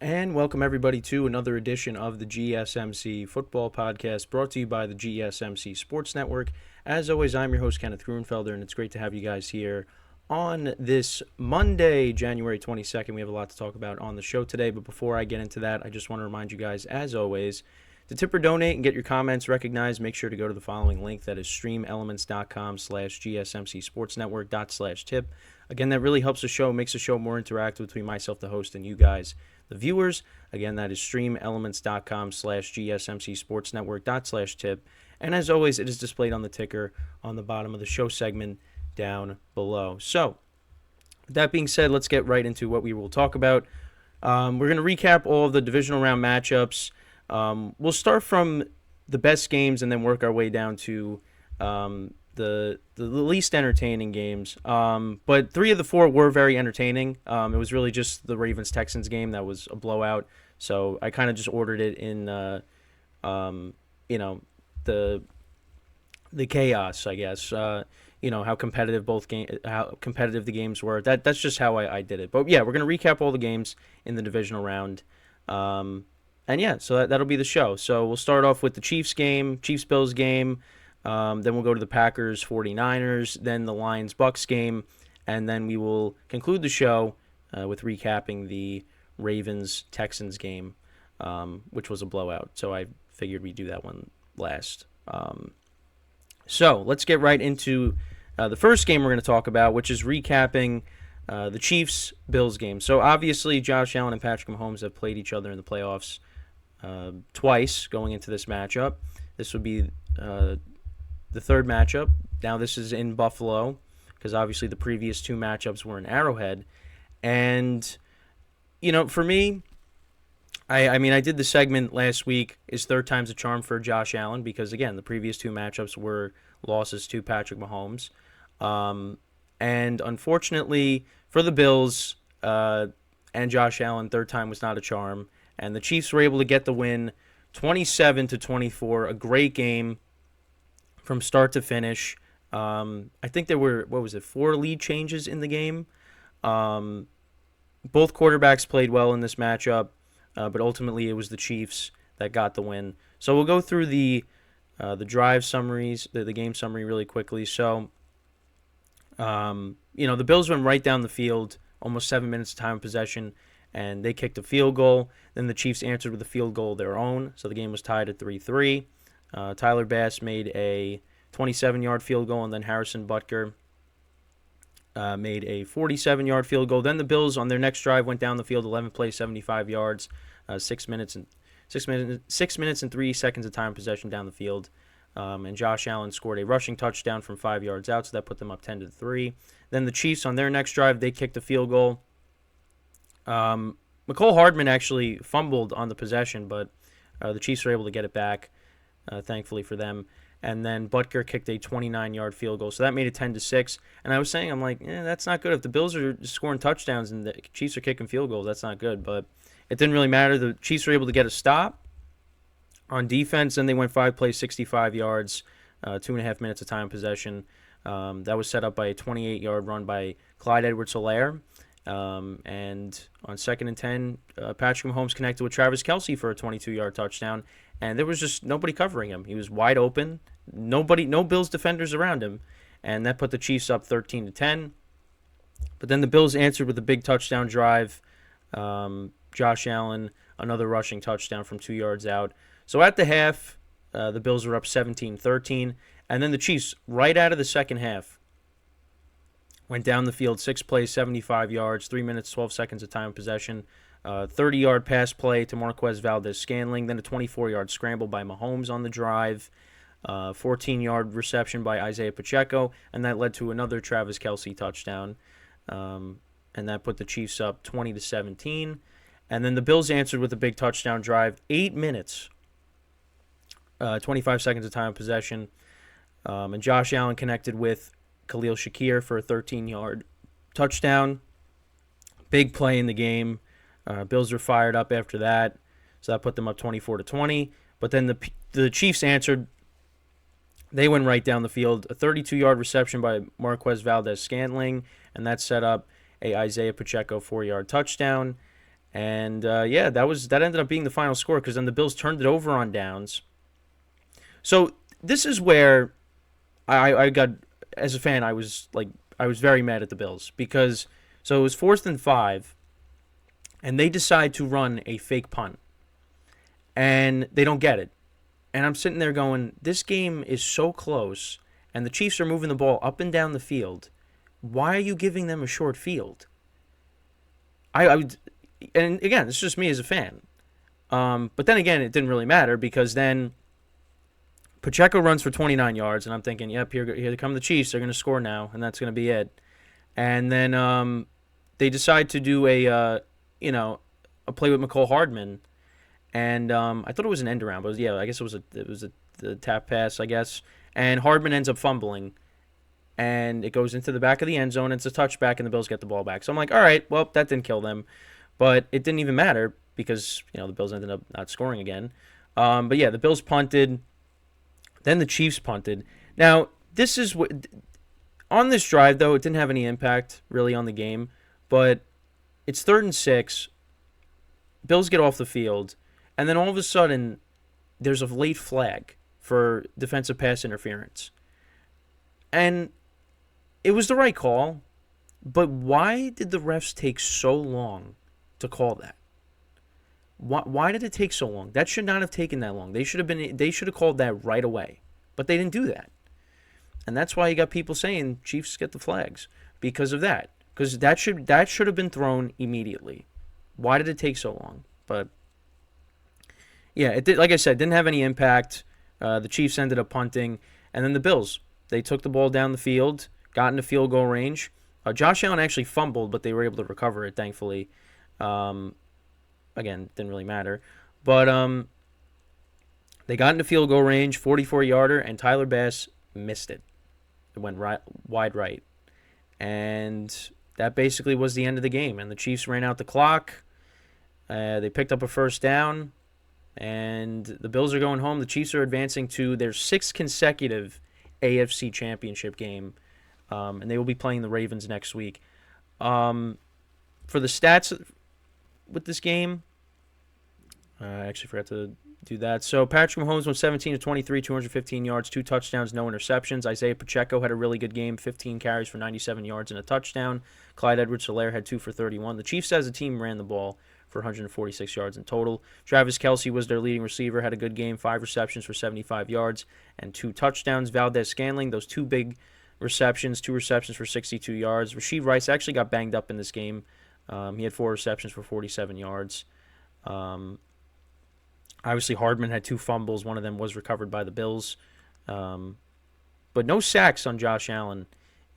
And welcome everybody to another edition of the GSMC Football Podcast brought to you by the GSMC Sports Network. As always, I'm your host, Kenneth, and it's great to have you guys here on this Monday, January 22nd. We have a lot to talk about on the show today, but before I get into that, I just want to remind you guys, as always, to tip or donate and get your comments recognized, make sure to go to the following link. That is streamelements.com/gsmcsportsnetwork./tip. Again, that really helps the show, makes the show more interactive between myself, the host, and you guys, the viewers. Again, that is streamelements.com/gsmcsportsnetwork./tip. And as always, it is displayed on the ticker on the bottom of the show segment down below. So, with that being said, let's get right into what we will talk about. We're going to recap all of the divisional round matchups. We'll start from the best games and then work our way down to the least entertaining games. But 3 of the 4 were very entertaining. It was really just the Ravens-Texans game that was a blowout. So I kind of just ordered it in, the chaos, I guess. How competitive the games were. That's just how I did it. But yeah, we're gonna recap all the games in the divisional round. So that'll be the show. So we'll start off with the Chiefs-Bills game. Then we'll go to the Packers-49ers, then the Lions-Bucks game, and then we will conclude the show with recapping the Ravens-Texans game, which was a blowout. So I figured we'd do that one last. So let's get right into the first game we're going to talk about, which is recapping the Chiefs-Bills game. So obviously Josh Allen and Patrick Mahomes have played each other in the playoffs twice going into this matchup. This would be the third matchup. Now this is in Buffalo because obviously the previous 2 matchups were in Arrowhead. And, for me, I did the segment last week, is third time's a charm for Josh Allen, because, again, the previous 2 matchups were losses to Patrick Mahomes. And unfortunately for the Bills and Josh Allen, third time was not a charm. And the Chiefs were able to get the win 27-24, a great game from start to finish. I think there were, 4 lead changes in the game. Both quarterbacks played well in this matchup, but ultimately it was the Chiefs that got the win. So we'll go through the drive summaries, the game summary really quickly. So, the Bills went right down the field, almost 7 minutes of time of possession, and they kicked a field goal. Then the Chiefs answered with a field goal of their own, so the game was tied at 3-3. Tyler Bass made a 27-yard field goal, and then Harrison Butker made a 47-yard field goal. Then the Bills, on their next drive, went down the field, 11 plays, 75 yards, 6 minutes and 3 seconds of time possession down the field. And Josh Allen scored a rushing touchdown from 5 yards out, so that put them up 10-3. Then the Chiefs, on their next drive, they kicked a field goal. McCole Hardman actually fumbled on the possession, but the Chiefs were able to get it back, thankfully for them. And then Butker kicked a 29-yard field goal, so that made it 10-6. And I was saying, I'm like, that's not good. If the Bills are scoring touchdowns and the Chiefs are kicking field goals, that's not good. But it didn't really matter. The Chiefs were able to get a stop on defense, and they went 5 plays, 65 yards, 2.5 minutes of time possession. That was set up by a 28-yard run by Clyde Edwards-Helaire. And on 2nd and 10, Patrick Mahomes connected with Travis Kelce for a 22-yard touchdown, and there was just nobody covering him. He was wide open, no Bills defenders around him, and that put the Chiefs up 13-10. But then the Bills answered with a big touchdown drive. Josh Allen, another rushing touchdown from 2 yards out. So at the half, the Bills were up 17-13, and then the Chiefs, right out of the second half, went down the field, 6 plays, 75 yards, 3 minutes, 12 seconds of time of possession, 30-yard pass play to Marquez Valdez-Scantling, then a 24-yard scramble by Mahomes on the drive, 14-yard reception by Isaiah Pacheco, and that led to another Travis Kelce touchdown, and that put the Chiefs up 20-17. And then the Bills answered with a big touchdown drive, 8 minutes, 25 seconds of time of possession, and Josh Allen connected with Khalil Shakir for a 13-yard touchdown. Big play in the game. Bills were fired up after that, so that put them up 24-20. But then the Chiefs answered. They went right down the field. A 32-yard reception by Marquez Valdez-Scantling, and that set up a Isaiah Pacheco 4-yard touchdown. And yeah, that ended up being the final score because then the Bills turned it over on downs. So this is where I got, as a fan, I was very mad at the Bills because so it was 4th and 5, and they decide to run a fake punt, and they don't get it. And I'm sitting there going, this game is so close, and the Chiefs are moving the ball up and down the field. Why are you giving them a short field? I would, and again, it's just me as a fan. But then again, it didn't really matter because then Pacheco runs for 29 yards, and I'm thinking, yep, here come the Chiefs. They're going to score now, and that's going to be it. And then they decide to do a play with McCole Hardman, and I thought it was an end around, but yeah, I guess it was the tap pass, I guess. And Hardman ends up fumbling, and it goes into the back of the end zone. It's a touchback, and the Bills get the ball back. So I'm like, all right, well, that didn't kill them, but it didn't even matter because the Bills ended up not scoring again. But yeah, the Bills punted. Then the Chiefs punted. Now, this is what on this drive though, it didn't have any impact really on the game, but it's 3rd and 6. Bills get off the field, and then all of a sudden there's a late flag for defensive pass interference. And it was the right call, but why did the refs take so long to call that? Why did it take so long? That should not have taken that long. They should have called that right away. But they didn't do that. And that's why you got people saying Chiefs get the flags because of that. Because that should have been thrown immediately. Why did it take so long? But yeah, it did, like I said, didn't have any impact. The Chiefs ended up punting, and then the Bills, they took the ball down the field, got into field goal range. Josh Allen actually fumbled, but they were able to recover it, thankfully. Again, didn't really matter. But they got into field goal range, 44-yarder, and Tyler Bass missed it. It went wide right. And that basically was the end of the game. And the Chiefs ran out the clock. They picked up a first down. And the Bills are going home. The Chiefs are advancing to their 6th consecutive AFC championship game. And they will be playing the Ravens next week. For the stats with this game, I actually forgot to do that. So Patrick Mahomes went 17 to 23, 215 yards, 2 touchdowns, no interceptions. Isaiah Pacheco had a really good game, 15 carries for 97 yards and a touchdown. Clyde Edwards-Helaire had 2 for 31. The Chiefs as a team ran the ball for 146 yards in total. Travis Kelce was their leading receiver, had a good game, 5 receptions for 75 yards and 2 touchdowns. Valdez-Scantling, those 2 big receptions, 2 receptions for 62 yards. Rashee Rice actually got banged up in this game. He had 4 receptions for 47 yards. Obviously, Hardman had 2 fumbles. One of them was recovered by the Bills. But no sacks on Josh Allen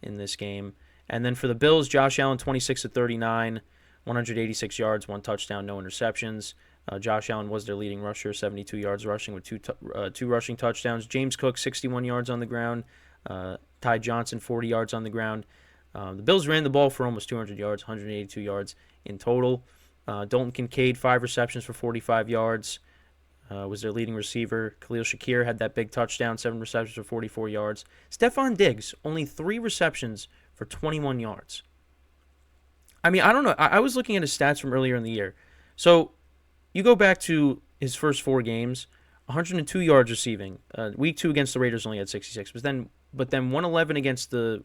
in this game. And then for the Bills, Josh Allen, 26 to 39, 186 yards, 1 touchdown, no interceptions. Josh Allen was their leading rusher, 72 yards rushing with 2 rushing touchdowns. James Cook, 61 yards on the ground. Ty Johnson, 40 yards on the ground. The Bills ran the ball for almost 200 yards, 182 yards in total. Dalton Kincaid, 5 receptions for 45 yards. Was their leading receiver. Khalil Shakir had that big touchdown, 7 receptions for 44 yards. Stephon Diggs, only 3 receptions for 21 yards. I mean, I don't know. I was looking at his stats from earlier in the year. So you go back to his first 4 games, 102 yards receiving. Week 2 against the Raiders only had 66. But then 111 against the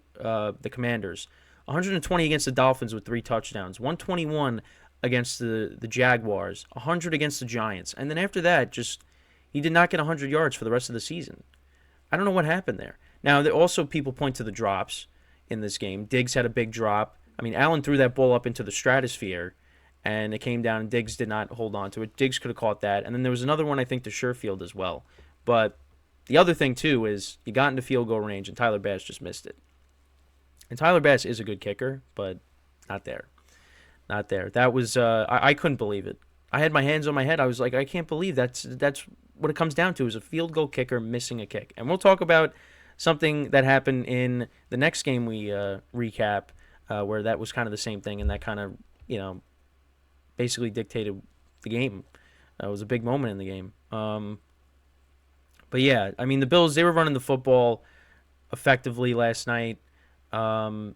Commanders, 120 against the Dolphins with 3 touchdowns, 121 against the Jaguars, 100 against the Giants. And then after that, he did not get 100 yards for the rest of the season. I don't know what happened there. Now, also people point to the drops in this game. Diggs had a big drop. I mean, Allen threw that ball up into the stratosphere, and it came down, and Diggs did not hold on to it. Diggs could have caught that. And then there was another one, I think, to Sherfield as well. But the other thing, too, is you got into field goal range, and Tyler Bass just missed it. And Tyler Bass is a good kicker, but not there. Not there. That was I couldn't believe it. I had my hands on my head. I was like, I can't believe that's what it comes down to, is a field goal kicker missing a kick. And we'll talk about something that happened in the next game we recap, where that was kind of the same thing, and that kind of, basically dictated the game. It was a big moment in the game. But yeah, I mean, the Bills, they were running the football effectively last night. And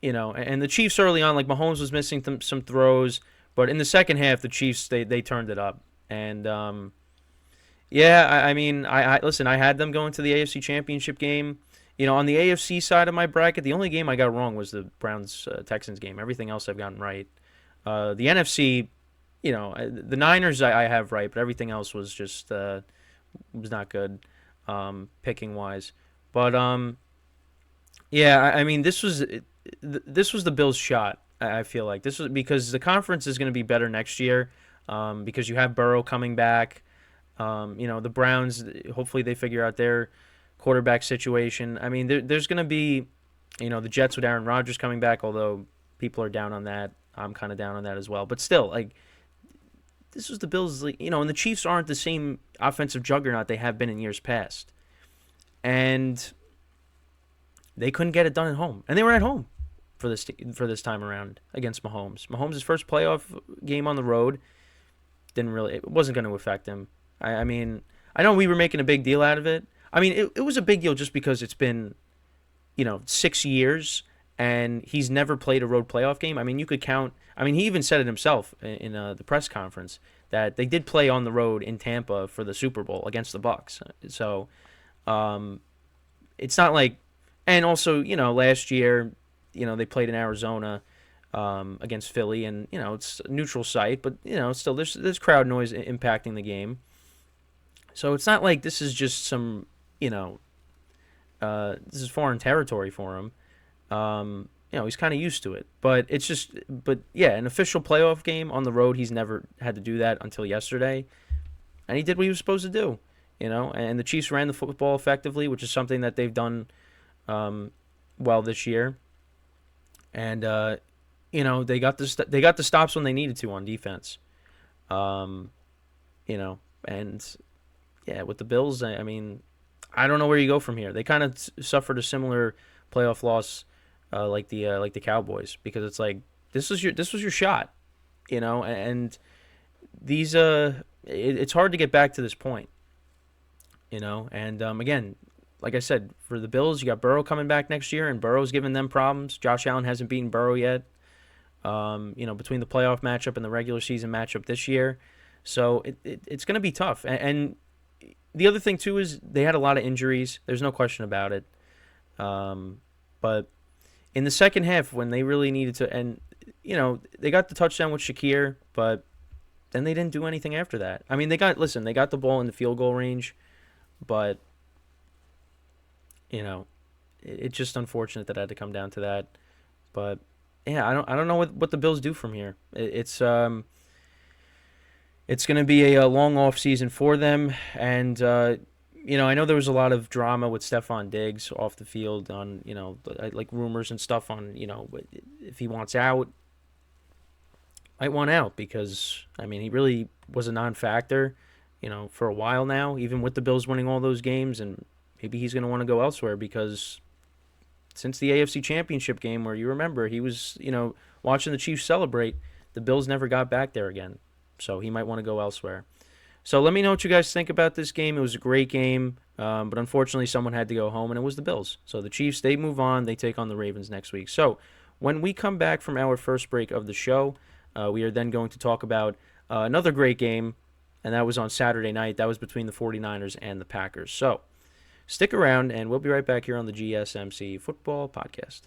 the Chiefs early on, like Mahomes was missing some throws. But in the second half, the Chiefs they turned it up, and yeah, I mean, I listen. I had them going to the AFC Championship game. On the AFC side of my bracket, the only game I got wrong was the Browns Texans game. Everything else I've gotten right. The NFC, the Niners I have right, but everything else was just was not good, picking wise. But yeah, I mean, this was the Bills' shot. I feel like this was because the conference is going to be better next year, because you have Burrow coming back. The Browns, hopefully they figure out their quarterback situation. I mean, there's going to be, the Jets with Aaron Rodgers coming back, although people are down on that. I'm kind of down on that as well. But still, like, this was the Bills, and the Chiefs aren't the same offensive juggernaut they have been in years past. And they couldn't get it done at home. And they were at home for this time around against Mahomes. Mahomes' first playoff game on the road it wasn't going to affect him. I mean, I know we were making a big deal out of it. I mean, it was a big deal just because it's been, 6 years and he's never played a road playoff game. I mean, you could count. I mean, he even said it himself in the press conference that they did play on the road in Tampa for the Super Bowl against the Bucs. So, it's not like, and also, last year, they played in Arizona against Philly, and it's a neutral site, but still there's crowd noise impacting the game. So it's not like this is just some this is foreign territory for him. He's kind of used to it, but yeah, an official playoff game on the road, he's never had to do that until yesterday, and he did what he was supposed to do. And the Chiefs ran the football effectively, which is something that they've done well this year, and they got the stops when they needed to on defense. And yeah, with the Bills, I mean, I don't know where you go from here. They kind of suffered a similar playoff loss like the Cowboys, because it's like this was your shot, and these it's hard to get back to this point, and again, like I said, for the Bills, you got Burrow coming back next year, and Burrow's giving them problems. Josh Allen hasn't beaten Burrow yet, between the playoff matchup and the regular season matchup this year. So it's going to be tough. And the other thing, too, is they had a lot of injuries. There's no question about it. But in the second half, when they really needed to, and, they got the touchdown with Shakir, but then they didn't do anything after that. I mean, they got the ball in the field goal range, but, it's just unfortunate that it had to come down to that. But, yeah, I don't know what the Bills do from here. It's going to be a long off season for them, and I know there was a lot of drama with Stephon Diggs off the field on like rumors and stuff on if he wants out, might want out, because I mean he really was a non-factor for a while now, even with the Bills winning all those games, and maybe he's going to want to go elsewhere, because since the AFC Championship game, where you remember he was watching the Chiefs celebrate, the Bills never got back there again. So he might want to go elsewhere. So let me know what you guys think about this game. It was a great game, but unfortunately someone had to go home, and it was the Bills. So the Chiefs, they move on. They take on the Ravens next week. So when we come back from our first break of the show, we are then going to talk about another great game, and that was on Saturday night. That was between the 49ers and the Packers. So stick around, and we'll be right back here on the GSMC Football Podcast.